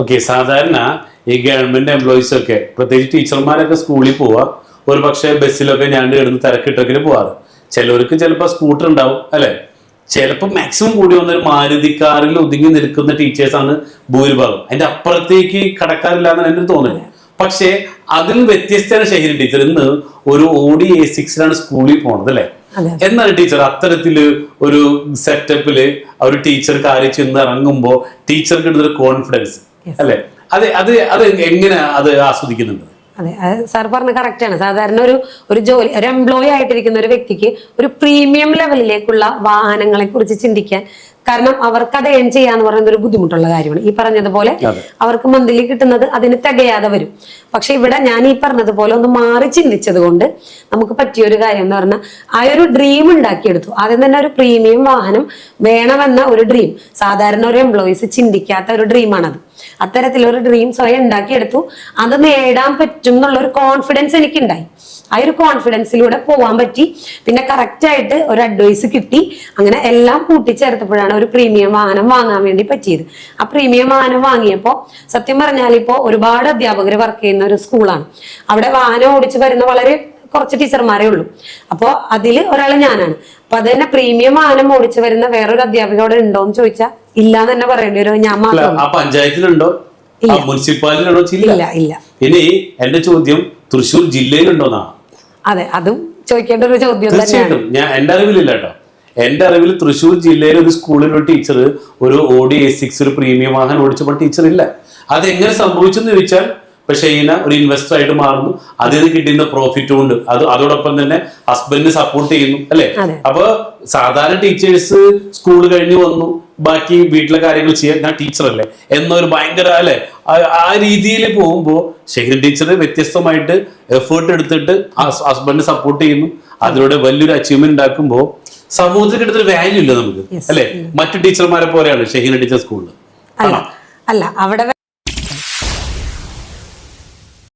Okay, സാധാരണ ഈ government employees ഒക്കെ പ്രത്യേകിച്ച് ടീച്ചർമാരൊക്കെ സ്കൂളിൽ പോവാ, ഒരു പക്ഷേ ബസ്സിലൊക്കെ ഞാൻ കിടന്ന് തിരക്കിട്ടൊക്കെ പോവാറ്. ചിലവർക്ക് ചിലപ്പോൾ സ്കൂട്ടർ ഉണ്ടാവും അല്ലെ, ചിലപ്പോൾ മാക്സിമം കൂടി വന്നൊരു മാരുതി കാറിൽ ഒതുങ്ങി നിൽക്കുന്ന ടീച്ചേഴ്സാണ് ഭൂരിഭാഗം. അതിന്റെ അപ്പുറത്തേക്ക് കടക്കാറില്ല എന്നാണ് എൻ്റെ തോന്നുന്നത്. പക്ഷേ അതിൽ വ്യത്യസ്തമാണ് ഷഹീന ടീച്ചർ. ഇന്ന് ഒരു ഓഡി A6 സ്കൂളിൽ പോണത് അല്ലെ. എന്നാണ് ടീച്ചർ അത്തരത്തില് ഒരു സെറ്റപ്പില് ഒരു ടീച്ചർ കാര്യം ചെന്ന് ഇറങ്ങുമ്പോ ടീച്ചർക്ക് കിട്ടുന്നൊരു കോൺഫിഡൻസ് അല്ലെ, അത് എങ്ങനെ അത് ആസ്വദിക്കുന്നുണ്ട്? അതെ, സാർ പറഞ്ഞ കറക്റ്റ് ആണ്. സാധാരണ ഒരു ജോലി, ഒരു എംപ്ലോയി ആയിട്ടിരിക്കുന്ന ഒരു വ്യക്തിക്ക് ഒരു പ്രീമിയം ലെവലിലേക്കുള്ള വാഹനങ്ങളെ കുറിച്ച് ചിന്തിക്കാൻ, കാരണം അവർക്ക് അത് ഏൺ ചെയ്യാന്ന് പറയുന്നത് ഒരു ബുദ്ധിമുട്ടുള്ള കാര്യമാണ്. ഈ പറഞ്ഞതുപോലെ അവർക്ക് മന്ത്ലി കിട്ടുന്നത് അതിന് തികയാതെ വരും. പക്ഷെ ഇവിടെ ഞാൻ ഈ പറഞ്ഞതുപോലെ ഒന്ന് മാറി ചിന്തിച്ചത് കൊണ്ട് നമുക്ക് പറ്റിയൊരു കാര്യം എന്ന് പറഞ്ഞാൽ ആ ഒരു ഡ്രീം ഉണ്ടാക്കിയെടുത്തു. ആദ്യം തന്നെ ഒരു പ്രീമിയം വാഹനം വേണമെന്ന ഒരു ഡ്രീം, സാധാരണ ഒരു എംപ്ലോയീസ് ചിന്തിക്കാത്ത ഒരു ഡ്രീമാണത്. അത്തരത്തിലൊരു ഡ്രീം സ്വയം ഉണ്ടാക്കിയെടുത്തു. അത് നേടാൻ പറ്റും എന്നുള്ള ഒരു കോൺഫിഡൻസ് എനിക്കുണ്ടായി. ആ ഒരു കോൺഫിഡൻസിലൂടെ പോകാൻ പറ്റി. പിന്നെ കറക്റ്റ് ആയിട്ട് ഒരു അഡ്വൈസ് കിട്ടി. അങ്ങനെ എല്ലാം കൂട്ടിച്ചേർത്തപ്പോഴാണ് ഒരു പ്രീമിയം വാഹനം വാങ്ങാൻ വേണ്ടി പറ്റിയത്. ആ പ്രീമിയം വാഹനം വാങ്ങിയപ്പോൾ സത്യം പറഞ്ഞാൽ ഇപ്പോൾ ഒരുപാട് അധ്യാപകർ വർക്ക് ചെയ്യുന്ന ഒരു സ്കൂളാണ്. അവിടെ വാഹനം ഓടിച്ചു വരുന്ന വളരെ കുറച്ച് ടീച്ചർമാരേ ഉള്ളൂ. അപ്പോൾ അതിൽ ഒരാൾ ഞാനാണ്. അപ്പൊ അത് തന്നെ പ്രീമിയം വാഹനം ഓടിച്ചു വരുന്ന വേറൊരു അധ്യാപിക അവിടെ ഉണ്ടോ എന്ന് ചോദിച്ചാൽ ഇല്ലാന്ന് തന്നെ പറയേണ്ടി വരും. ഞാൻ മാത്രം. പഞ്ചായത്തിലുണ്ടോ, മുനിസിപ്പാലിറ്റിയിലുണ്ടോ? ഇല്ല ഇല്ല. ഇനി എന്റെ ചോദ്യം തൃശ്ശൂർ ജില്ലയിലുണ്ടോന്നാണ്. അതെ, അതും ചോദിക്കേണ്ട ഒരു ചോദ്യം. തീർച്ചയായിട്ടും ഞാൻ എന്റെ അറിവിലില്ല കേട്ടോ. എന്റെ അറിവിൽ തൃശ്ശൂർ ജില്ലയിലെ ഒരു സ്കൂളിൽ ഒരു ടീച്ചർ ഒരു ഓഡി A6 ഒരു പ്രീമിയം വാഹനം ഓടിച്ചപ്പോൾ ടീച്ചർ ഇല്ല. അതെങ്ങനെ സംഭവിച്ചെന്ന് ചോദിച്ചാൽ, ഇപ്പൊ ഷെയ്ന ഒരു ഇൻവെസ്റ്റർ ആയിട്ട് മാറുന്നു, അതിൽ നിന്ന് കിട്ടുന്ന പ്രോഫിറ്റും ഉണ്ട്, അതോടൊപ്പം തന്നെ ഹസ്ബൻഡിനെ സപ്പോർട്ട് ചെയ്യുന്നു അല്ലെ. അപ്പൊ സാധാരണ ടീച്ചേഴ്സ് സ്കൂൾ കഴിഞ്ഞ് വന്നു, ബാക്കി വീട്ടിലെ കാര്യങ്ങൾ ചെയ്യാൻ ഞാൻ ടീച്ചറല്ലേ എന്നൊരു ഭയങ്കര അല്ലെ ആ രീതിയിൽ പോകുമ്പോൾ ഷഹീന ടീച്ചർ വ്യത്യസ്തമായിട്ട് എഫേർട്ട് എടുത്തിട്ട് ഹസ്ബൻഡിനെ സപ്പോർട്ട് ചെയ്യുന്നു. അതിലൂടെ വലിയൊരു അച്ചീവ്മെന്റ് ഉണ്ടാക്കുമ്പോൾ സമൂഹത്തിൽ കിട്ടുന്നൊരു വാല്യൂ ഇല്ല നമുക്ക് അല്ലെ. മറ്റു ടീച്ചർമാരെ പോലെയാണ് ഷഹീന ടീച്ചർ സ്കൂളിൽ അല്ല അവിടെ